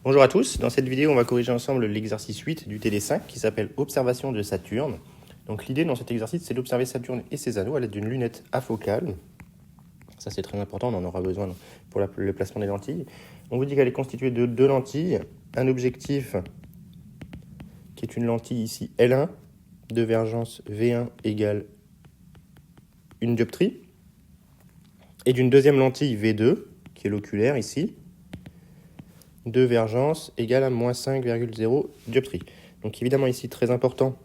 Bonjour à tous, dans cette vidéo on va corriger ensemble l'exercice 8 du TD5 qui s'appelle Observation de Saturne. Donc l'idée dans cet exercice c'est d'observer Saturne et ses anneaux à l'aide d'une lunette afocale. Ça c'est très important, on en aura besoin pour le placement des lentilles. On vous dit qu'elle est constituée de deux lentilles, un objectif qui est une lentille ici L1, de vergence V1 égale une dioptrie, et d'une deuxième lentille V2 qui est l'oculaire ici, de vergence égale à moins 5,0 dioptrie. Donc évidemment ici très important,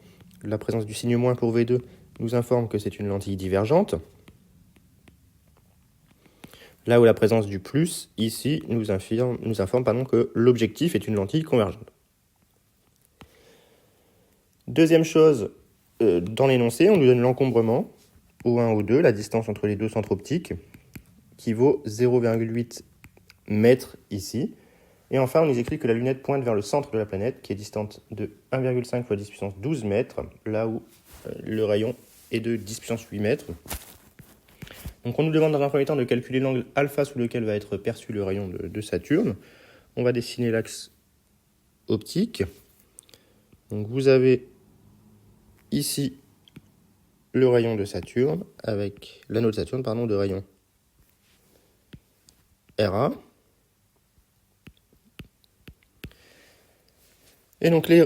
la présence du signe moins pour V2 nous informe que c'est une lentille divergente. Là où la présence du plus ici nous informe que l'objectif est une lentille convergente. Deuxième chose, dans l'énoncé, on nous donne l'encombrement, O1, O2, la distance entre les deux centres optiques, qui vaut 0,8 mètres ici. Et enfin, on nous explique que la lunette pointe vers le centre de la planète, qui est distante de 1,5 fois 10 puissance 12 mètres, là où le rayon est de 10 puissance 8 mètres. Donc on nous demande dans un premier temps de calculer l'angle alpha sous lequel va être perçu le rayon de Saturne. On va dessiner l'axe optique. Donc vous avez ici le rayon de Saturne, avec l'anneau de Saturne, de rayon RA. Et donc les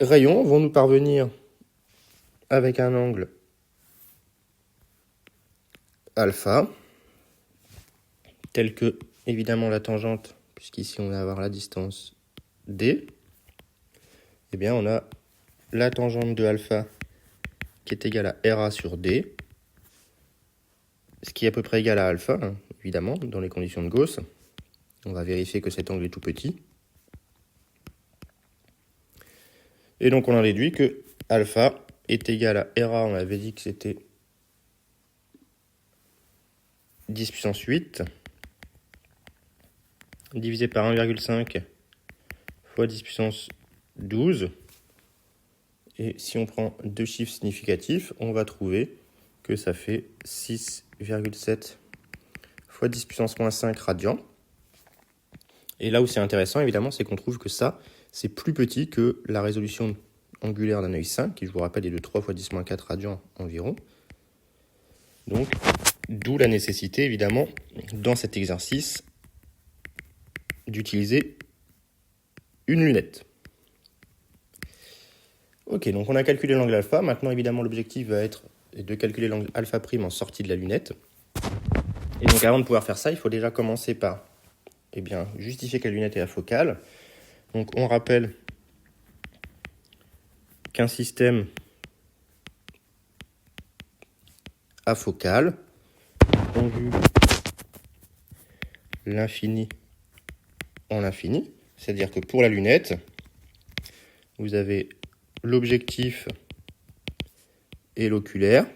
rayons vont nous parvenir avec un angle alpha, tel que évidemment la tangente, puisqu'ici on va avoir la distance D, eh bien on a la tangente de alpha qui est égale à RA sur D, ce qui est à peu près égal à alpha, évidemment, dans les conditions de Gauss. On va vérifier que cet angle est tout petit. Et donc on en déduit que alpha est égal à RA, on avait dit que c'était 10 puissance 8, divisé par 1,5 fois 10 puissance 12. Et si on prend deux chiffres significatifs, on va trouver que ça fait 6,7 fois 10 puissance moins 5 radians. Et là où c'est intéressant, évidemment, c'est qu'on trouve que ça, c'est plus petit que la résolution angulaire d'un œil 5, qui, je vous rappelle, est de 3 fois 10 moins 4 radians environ. Donc, d'où la nécessité, évidemment, dans cet exercice, d'utiliser une lunette. Ok, donc on a calculé l'angle alpha. Maintenant, évidemment, l'objectif va être de calculer l'angle alpha prime en sortie de la lunette. Et donc, avant de pouvoir faire ça, il faut déjà commencer par justifier que la lunette est afocale. Donc, on rappelle qu'un système afocal conjugue l'infini en l'infini. C'est-à-dire que pour la lunette, vous avez l'objectif et l'oculaire.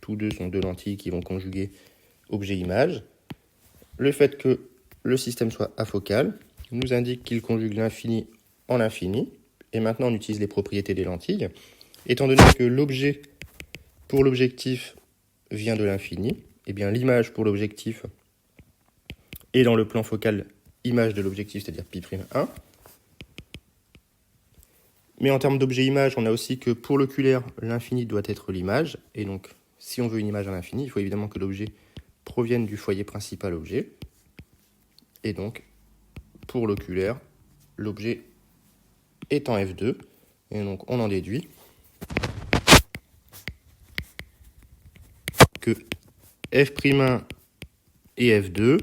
Tous deux sont deux lentilles qui vont conjuguer objet-image. Le fait que le système soit afocal nous indique qu'il conjugue l'infini en l'infini. Et maintenant, on utilise les propriétés des lentilles. Étant donné que l'objet pour l'objectif vient de l'infini, eh bien l'image pour l'objectif est dans le plan focal image de l'objectif, c'est-à-dire π'1. Mais en termes d'objet-image, on a aussi que pour l'oculaire, l'infini doit être l'image. Et donc, si on veut une image à l'infini, il faut évidemment que l'objet provienne du foyer principal objet. Et donc, pour l'oculaire, l'objet est en F2. Et donc, on en déduit que F'1 et F2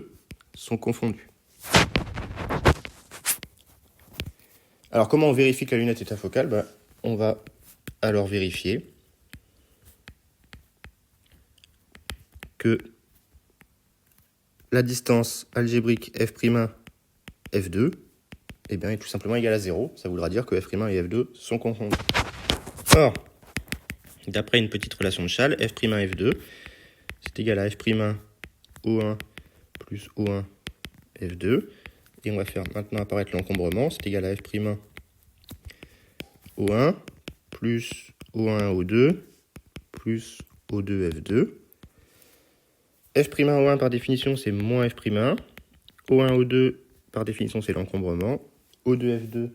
sont confondus. Alors, comment on vérifie que la lunette est afocale ? On va alors vérifier que la distance algébrique F'1, F2 est tout simplement égale à 0. Ça voudra dire que F'1 et F2 sont confondus. Or, d'après une petite relation de Schall, F'1, F2, c'est égal à F'1, O1 plus O1, F2. Et on va faire maintenant apparaître l'encombrement. C'est égal à F'1, O1 plus O1, O2 plus O2, F2. F'1, O1 par définition, c'est moins F'1. O1, O2 par définition, c'est l'encombrement. O de F2,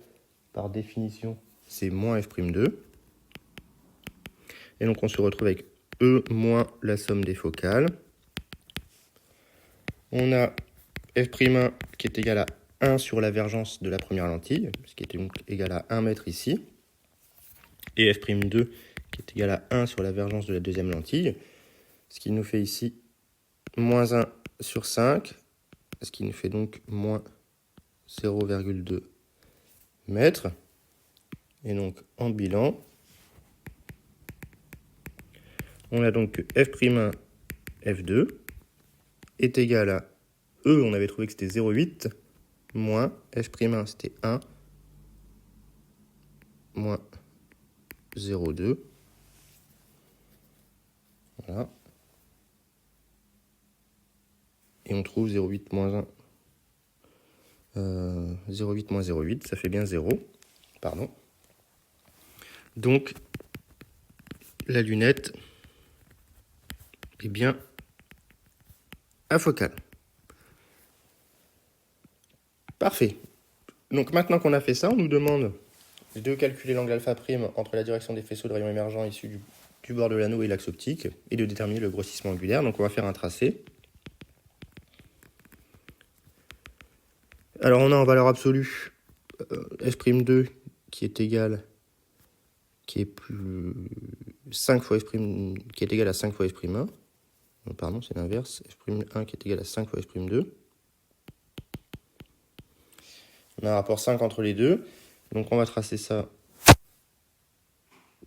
par définition, c'est moins F'2. Et donc on se retrouve avec E moins la somme des focales. On a F'1 qui est égal à 1 sur la vergence de la première lentille, ce qui est donc égal à 1 mètre ici. Et F'2 qui est égal à 1 sur la vergence de la deuxième lentille, ce qui nous fait ici moins 1 sur 5, ce qui nous fait donc moins 0,2 mètres. Et donc en bilan, on a donc que F'1, F2 est égal à E, on avait trouvé que c'était 0,8, moins F'1 c'était 1, moins 0,2. Voilà. Et on trouve 0,8 moins 1. 0,8 moins 0,8, ça fait bien 0. Pardon. Donc, la lunette est bien afocale. Parfait. Donc maintenant qu'on a fait ça, on nous demande de calculer l'angle alpha prime entre la direction des faisceaux de rayons émergents issus du bord de l'anneau et l'axe optique, et de déterminer le grossissement angulaire. Donc on va faire un tracé. Alors on a en valeur absolue F'2 qui est égal, qui est plus 5 fois F', qui est égal à 5 fois F'1. Non, pardon, c'est l'inverse. F'1 qui est égal à 5 fois F'2. On a un rapport 5 entre les deux. Donc on va tracer ça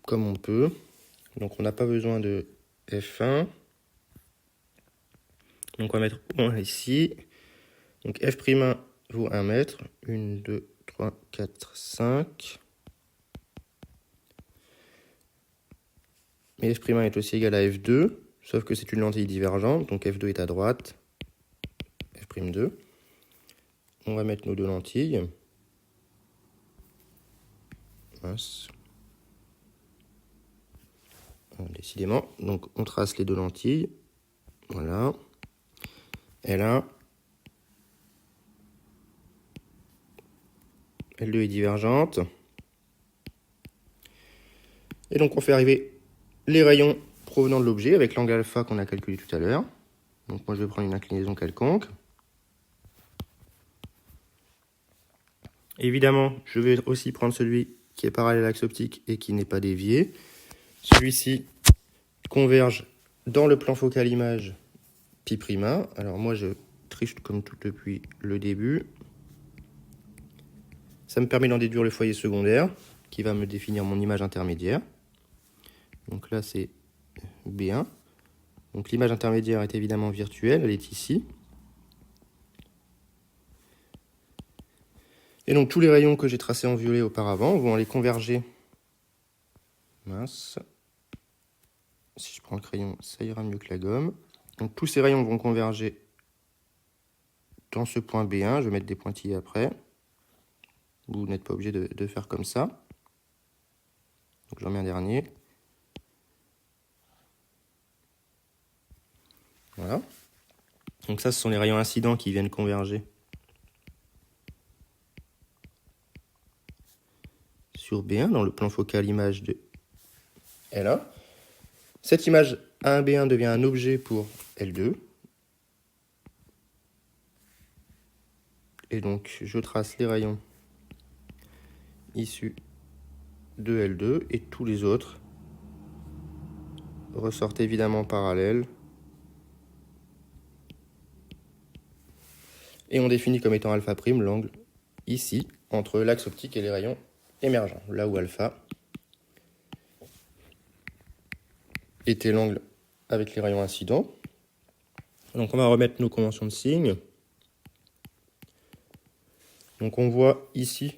comme on peut. Donc on n'a pas besoin de F1. Donc on va mettre 1 ici. Donc F'1 vaut 1 mètre. 1, 2, 3, 4, 5. Mais F'1 est aussi égal à F2, sauf que c'est une lentille divergente, donc F2 est à droite, F'2. On va mettre nos deux lentilles. Mince. Décidément, donc on trace les deux lentilles. Voilà. L1. L2 est divergente. Et donc on fait arriver les rayons provenant de l'objet avec l'angle alpha qu'on a calculé tout à l'heure. Donc moi je vais prendre une inclinaison quelconque. Évidemment, je vais aussi prendre celui qui est parallèle à l'axe optique et qui n'est pas dévié. Celui-ci converge dans le plan focal image π'. Alors moi je triche comme tout depuis le début. Ça me permet d'en déduire le foyer secondaire qui va me définir mon image intermédiaire. Donc là c'est B1. Donc l'image intermédiaire est évidemment virtuelle, elle est ici. Et donc tous les rayons que j'ai tracés en violet auparavant vont aller converger. Mince. Si je prends le crayon, ça ira mieux que la gomme. Donc tous ces rayons vont converger dans ce point B1. Je vais mettre des pointillés après. Vous n'êtes pas obligé de faire comme ça. Donc j'en mets un dernier. Voilà. Donc ça, ce sont les rayons incidents qui viennent converger sur B1 dans le plan focal image de L1. Cette image A1B1 devient un objet pour L2. Et donc je trace les rayons issus de L2 et tous les autres ressortent évidemment parallèles. Et on définit comme étant alpha prime l'angle ici entre l'axe optique et les rayons émergents, là où alpha était l'angle avec les rayons incidents. Donc on va remettre nos conventions de signes. Donc on voit ici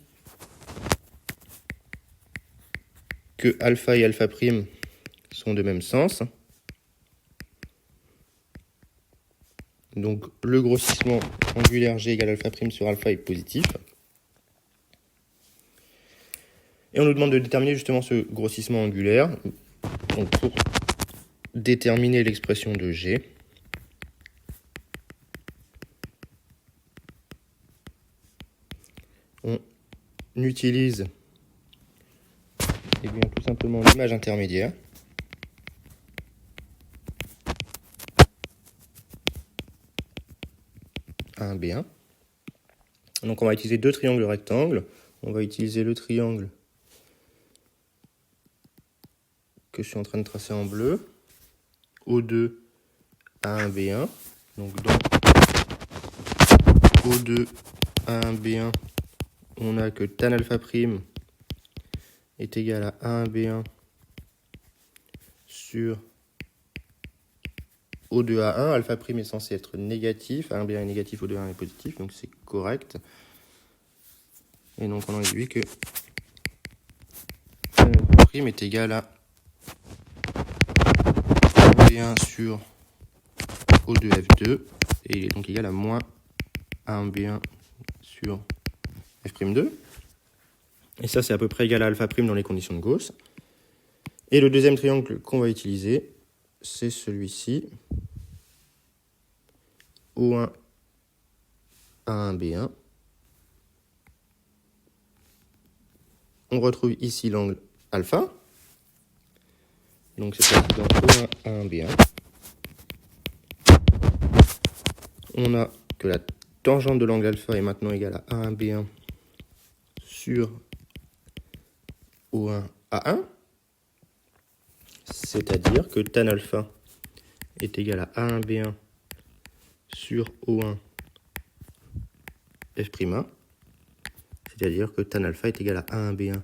que alpha et alpha prime sont de même sens. Donc le grossissement angulaire G égale alpha prime sur alpha est positif. Et on nous demande de déterminer justement ce grossissement angulaire. Donc pour déterminer l'expression de G, on utilise tout simplement l'image intermédiaire. A1, B1. Donc on va utiliser deux triangles rectangles. On va utiliser le triangle que je suis en train de tracer en bleu. O2, A1, B1. Donc dans O2, A1, B1, on a que tan alpha prime est égal à A1, B1 sur O2A1. Alpha prime est censé être négatif. A1, B1 est négatif, O2A1 est positif. Donc c'est correct. Et donc on en déduit que tan alpha prime est égal à B1 sur O2F2. Et il est donc égal à moins A1, B1 sur F'2. Et ça, c'est à peu près égal à alpha prime dans les conditions de Gauss. Et le deuxième triangle qu'on va utiliser, c'est celui-ci. O1, A1, B1. On retrouve ici l'angle alpha. Donc c'est parti dans O1, A1, B1. On a que la tangente de l'angle alpha est maintenant égale à A1, B1 sur O1, A1. C'est-à-dire que tan alpha est égal à A1, B1 sur O1, F'1. C'est-à-dire que tan alpha est égal à A1, B1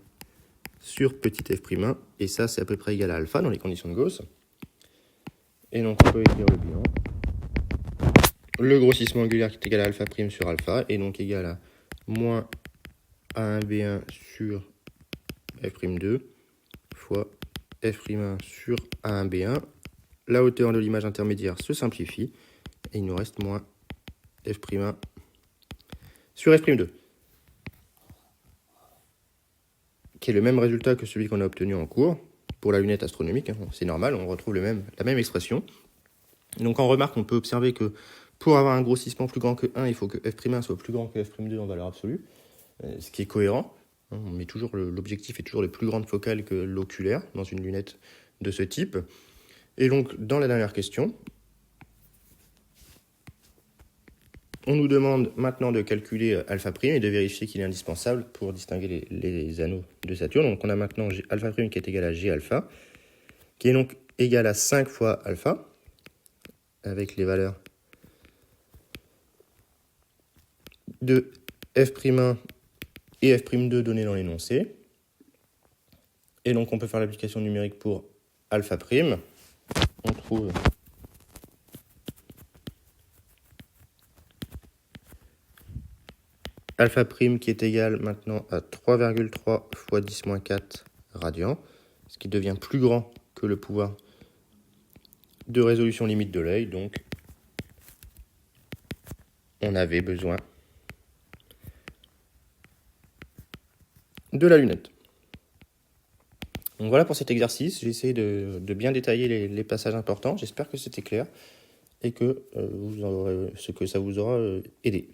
sur petit F'1. Et ça, c'est à peu près égal à alpha dans les conditions de Gauss. Et donc, on peut écrire le bilan. Le grossissement angulaire qui est égal à alpha prime sur alpha est donc égal à moins A1, B1 sur F'2 fois F'1 sur A1, B1. La hauteur de l'image intermédiaire se simplifie et il nous reste moins F'1 sur F'2, qui est le même résultat que celui qu'on a obtenu en cours pour la lunette astronomique. C'est normal, on retrouve la même expression. Donc en remarque, on peut observer que pour avoir un grossissement plus grand que 1, il faut que F'1 soit plus grand que F'2 en valeur absolue, ce qui est cohérent. On met toujours l'objectif est toujours le plus grande focale que l'oculaire dans une lunette de ce type. Et donc, dans la dernière question, on nous demande maintenant de calculer alpha prime et de vérifier qu'il est indispensable pour distinguer les anneaux de Saturne. Donc, on a maintenant alpha prime qui est égal à G alpha, qui est donc égal à 5 fois alpha, avec les valeurs de F'1 et F'2 données dans l'énoncé. Et donc, on peut faire l'application numérique pour alpha prime. On trouve alpha prime qui est égal maintenant à 3,3 fois 10-4 radians, ce qui devient plus grand que le pouvoir de résolution limite de l'œil. Donc, on avait besoin de la lunette. Donc voilà pour cet exercice. J'ai essayé de bien détailler les passages importants. J'espère que c'était clair et que ça vous aura aidé.